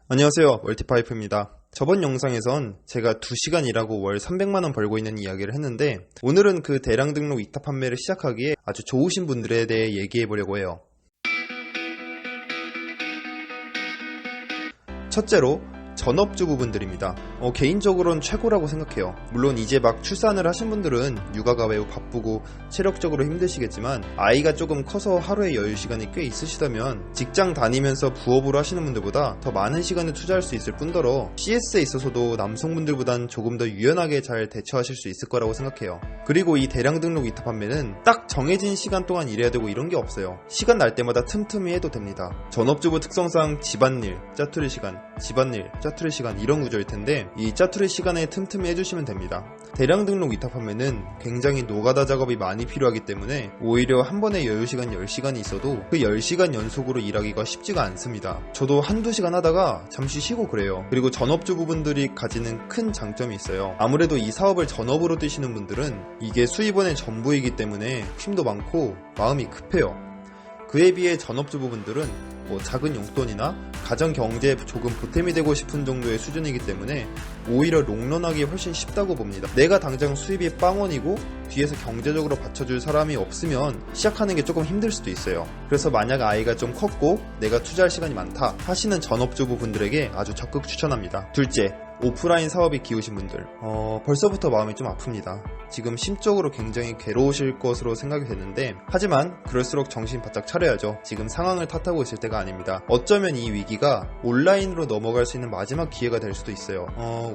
안녕하세요, 멀티파이프입니다. 저번 영상에선 제가 2시간 일하고 월 300만원 벌고 있는 이야기를 했는데, 오늘은 그 대량 등록 위탁 판매를 시작하기에 아주 좋으신 분들에 대해 얘기해보려고 해요. 첫째로 전업주부분들입니다. 개인적으로는 최고라고 생각해요. 물론 이제 막 출산을 하신 분들은 육아가 매우 바쁘고 체력적으로 힘드시겠지만, 아이가 조금 커서 하루에 여유 시간이 꽤 있으시다면 직장 다니면서 부업으로 하시는 분들보다 더 많은 시간을 투자할 수 있을 뿐더러 CS에 있어서도 남성분들보단 조금 더 유연하게 잘 대처하실 수 있을 거라고 생각해요. 그리고 이 대량 등록 위탁 판매는 딱 정해진 시간 동안 일해야 되고 이런 게 없어요. 시간 날 때마다 틈틈이 해도 됩니다. 전업주부 특성상 집안일, 짜투리 시간, 집안일, 짜투리 시간 이런 구조일 텐데, 이 짜투리 시간에 틈틈이 해주시면 됩니다. 대량 등록 위탁 판매는 굉장히 노가다 작업이 많이 필요하기 때문에 오히려 한 번에 여유 시간 10시간이 있어도 그 10시간 연속으로 일하기가 쉽지가 않습니다. 저도 한두 시간 하다가 잠시 쉬고 그래요. 그리고 전업주부분들이 가지는 큰 장점이 있어요. 아무래도 이 사업을 전업으로 뛰시는 분들은 이게 수입원의 전부이기 때문에 힘도 많고 마음이 급해요. 그에 비해 전업주부분들은 작은 용돈이나 가정 경제에 조금 보탬이 되고 싶은 정도의 수준이기 때문에 오히려 롱런하기 훨씬 쉽다고 봅니다. 내가 당장 수입이 빵원이고 뒤에서 경제적으로 받쳐줄 사람이 없으면 시작하는 게 조금 힘들 수도 있어요. 그래서 만약 아이가 좀 컸고 내가 투자할 시간이 많다 하시는 전업주부분들에게 아주 적극 추천합니다. 둘째, 오프라인 사업이 기우신 분들, 벌써부터 마음이 좀 아픕니다. 지금 심적으로 굉장히 괴로우실 것으로 생각이 되는데, 하지만 그럴수록 정신 바짝 차려야죠. 지금 상황을 탓하고 있을 때가 아닙니다. 어쩌면 이 위기가 온라인으로 넘어갈 수 있는 마지막 기회가 될 수도 있어요.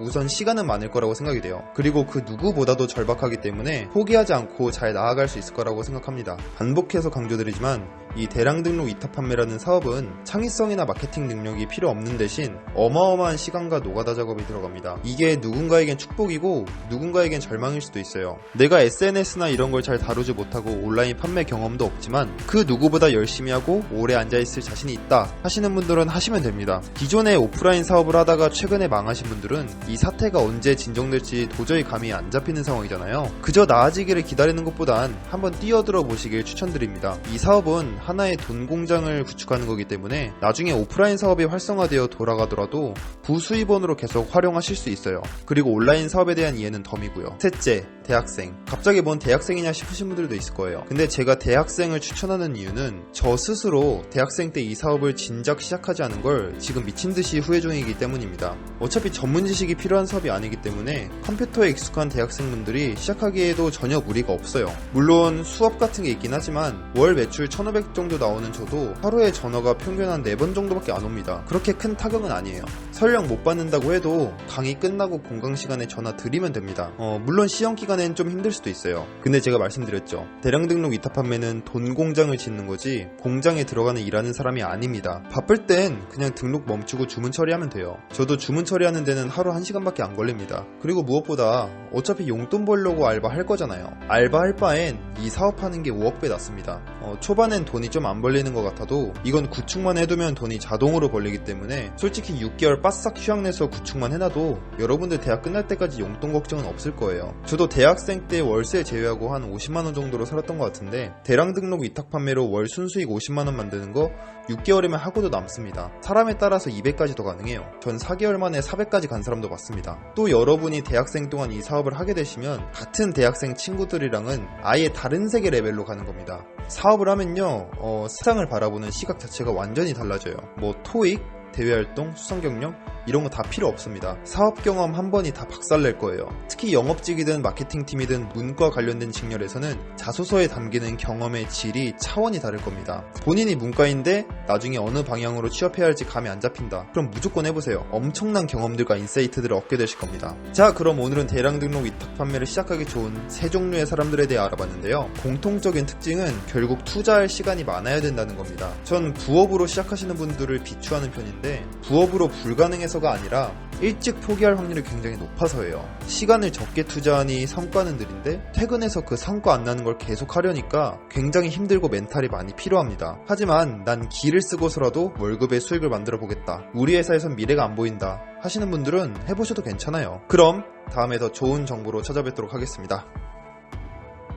우선 시간은 많을 거라고 생각이 돼요. 그리고 그 누구보다도 절박하기 때문에 포기하지 않고 잘 나아갈 수 있을 거라고 생각합니다. 반복해서 강조드리지만 이 대량 등록 위탁 판매라는 사업은 창의성이나 마케팅 능력이 필요 없는 대신 어마어마한 시간과 노가다 작업이 들어갑니다. 이게 누군가에겐 축복이고 누군가에겐 절망일 수도 있어요. 내가 SNS나 이런 걸 잘 다루지 못하고 온라인 판매 경험도 없지만 그 누구보다 열심히 하고 오래 앉아있을 자신이 있다 하시는 분들은 하시면 됩니다. 기존에 오프라인 사업을 하다가 최근에 망하신 분들은 이 사태가 언제 진정될지 도저히 감이 안 잡히는 상황이잖아요. 그저 나아지기를 기다리는 것보단 한번 뛰어들어 보시길 추천드립니다. 이 사업은 하나의 돈 공장을 구축하는 거기 때문에 나중에 오프라인 사업이 활성화되어 돌아가더라도 부수입원으로 계속 활용하실 수 있어요. 그리고 온라인 사업에 대한 이해는 덤이고요. 셋째, 대학생. 갑자기 뭔 대학생이냐 싶으신 분들도 있을 거예요. 근데 제가 대학생을 추천하는 이유는 저 스스로 대학생 때 이 사업을 진작 시작하지 않은 걸 지금 미친듯이 후회 중이기 때문입니다. 어차피 전문 지식이 필요한 사업이 아니기 때문에 컴퓨터에 익숙한 대학생분들이 시작하기에도 전혀 무리가 없어요. 물론 수업 같은 게 있긴 하지만 월 매출 1,500 정도 나오는 저도 하루에 전화가 평균 한 4번 정도밖에 안 옵니다. 그렇게 큰 타격은 아니에요. 설령 못 받는다고 해도 강의 끝나고 공강 시간에 전화 드리면 됩니다. 물론 시험 기간엔 좀 힘들 수도 있어요. 근데 제가 말씀드렸죠. 대량 등록 위탁 판매는 돈 공장을 짓는 거지 공장에 들어가는 일하는 사람이 아닙니다. 바쁠 땐 그냥 등록 멈추고 주문 처리하면 돼요. 저도 주문 처리하는 데는 하루 1시간밖에 안 걸립니다. 그리고 무엇보다 어차피 용돈 벌려고 알바할 거잖아요. 알바할 바엔 이 사업하는 게 5억 배 낫습니다. 초반엔 돈이 좀 안 벌리는 것 같아도 이건 구축만 해두면 돈이 자동으로 벌리기 때문에 솔직히 6개월 바싹 휴학내서 구축만 해놔도 여러분들 대학 끝날 때까지 용돈 걱정은 없을 거예요. 저도 대학생 때 월세 제외하고 한 50만원 정도로 살았던 것 같은데, 대량 등록 위탁 판매로 월 순수익 50만원 만드는 거 6개월이면 하고도 남습니다. 사람에 따라서 200까지 더 가능해요. 전 4개월 만에 400까지 간 사람도 봤습니다. 또 여러분이 대학생 동안 이 사업을 하게 되시면 같은 대학생 친구들이랑은 아예 다른 세계 레벨로 가는 겁니다. 사업을 하면요, 세상을 바라보는 시각 자체가 완전히 달라져요. 토익, 대외활동, 수상경력 이런 거 다 필요 없습니다. 사업 경험 한 번이 다 박살낼 거예요. 특히 영업직이든 마케팅팀이든 문과 관련된 직렬에서는 자소서에 담기는 경험의 질이 차원이 다를 겁니다. 본인이 문과인데 나중에 어느 방향으로 취업해야 할지 감이 안 잡힌다. 그럼 무조건 해보세요. 엄청난 경험들과 인사이트들을 얻게 되실 겁니다. 자, 그럼 오늘은 대량 등록 위탁 판매를 시작하기 좋은 세 종류의 사람들에 대해 알아봤는데요. 공통적인 특징은 결국 투자할 시간이 많아야 된다는 겁니다. 전 부업으로 시작하시는 분들을 비추하는 편인데, 부업으로 불가능해서가 아니라 일찍 포기할 확률이 굉장히 높아서예요. 시간을 적게 투자하니 성과는 느린데 퇴근해서 그 성과 안 나는 걸 계속 하려니까 굉장히 힘들고 멘탈이 많이 필요합니다. 하지만 난 기를 쓰고서라도 월급의 수익을 만들어 보겠다, 우리 회사에선 미래가 안 보인다 하시는 분들은 해보셔도 괜찮아요. 그럼 다음에 더 좋은 정보로 찾아뵙도록 하겠습니다.